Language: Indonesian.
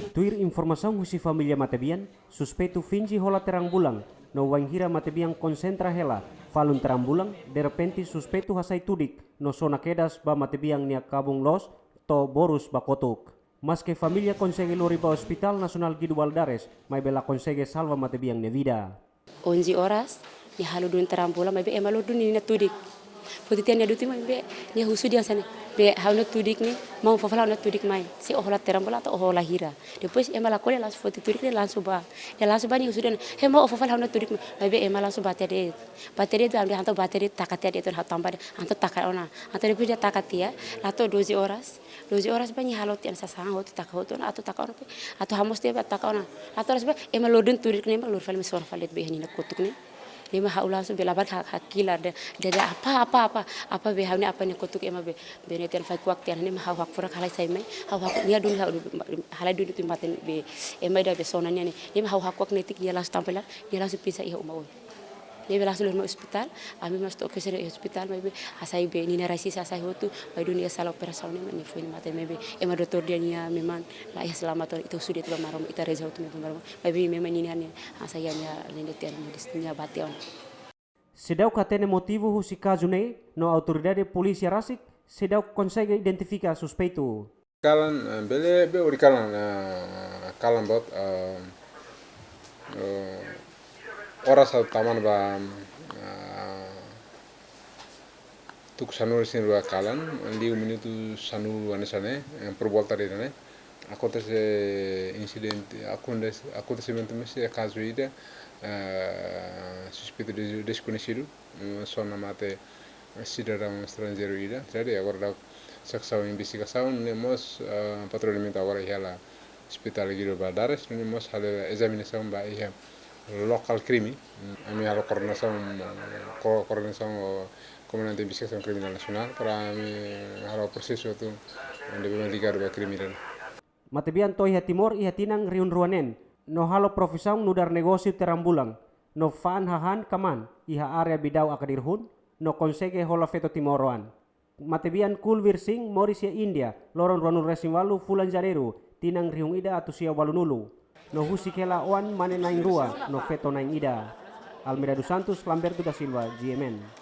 Tuir informação husi família Matebian, suspeito fingi rola terang bulang, no wanghira Matebian konsentra hela, falun terang bulang, de repente suspeito hasai tudik, no sona kedas ba Matebian nia kabung los, to borus bakotuk. Mas que família consegue lori ba Hospital Nasional Guido Baldares, mai bela consegue salva Matebian ne vida. 11 horas, ni haludun terang bulang, mai be emaludun ni na tudik. Putitian ni aduti mai be ni husu dia sana. Be hauna tudik ni mau fafala na tudik mai. Si ohola terang bulang atau ohola hira. Depois emala kole langsung foto tudik ni langsung ba. Ya langsung ba ni husu dia. He mau fafala hauna tudik mai be emala langsung bateri. Bateri tu ambil hantar bateri takat dia tu tambah hantar takat ona. Hantar depois dia takat dia. Lato 12 horas. 12 horas banyak halot yang sasang hot takat ona atau takat ona. Atau hamos dia takat ona. Atau ras ba emaludun tudik ni emalur fal misor falit be ni nak kutuk ni. Lima hau langsung belabar hakila ada apa behavnya apa nih kutuk ema be benetian fai kuak tian ini hau hak furak halai sai mai hau hak nia dun halai dun timaten be ema da be sonanya nih lima hau hak kuak netik dia langsung tampelar dia langsung pisah iha umau dia langsung lur hospital ami mas to ke hospital mai be asai be ni narasi asai hotu mai dunia salah operasi ni mai fuin maten mai be ema doktor dia nia memang lah ya selamat itu sudah tu marom ita reza hotu memang mai be memang ni nia asai nya lenetian medisnya bation. Sedau katene motivo husi caso ne, no autoridade polícia rasik, sedau consegue identificar suspeito. Kalan bele be uri kalan kalan bot oras taman ba tuk sanu sin rua kalan liu minutu sanu anesane perbuatan ini aku tes insiden aku tes mentemesi caso ida suspeito desconhecido sona mate cidadão estrangeiro ida jadi agora saksa investigação nemos patrulhamento agora ela hospital Guido Baldares nemos hal examinação ba ia local crime ami halo koordinação Comandante de Investigação Criminal Nacional para halo proseso tu debe ligado ba criminal. Matebian to iha timor iha tinang riun ruanen, no halo profisão nudar negócio terambulang, no fan hahan kaman iha area bidau akadirhun, no consegue hola feto timoroan. Matebian kulvir sing moris ya India, loron ruanun resimwalu fulan janeiro, tinang riung ida atau sia walunulu. No husi kela oan mane naing rua, no feto naing ida. Almeida dos Santos, Lamberto da Silva, GMN.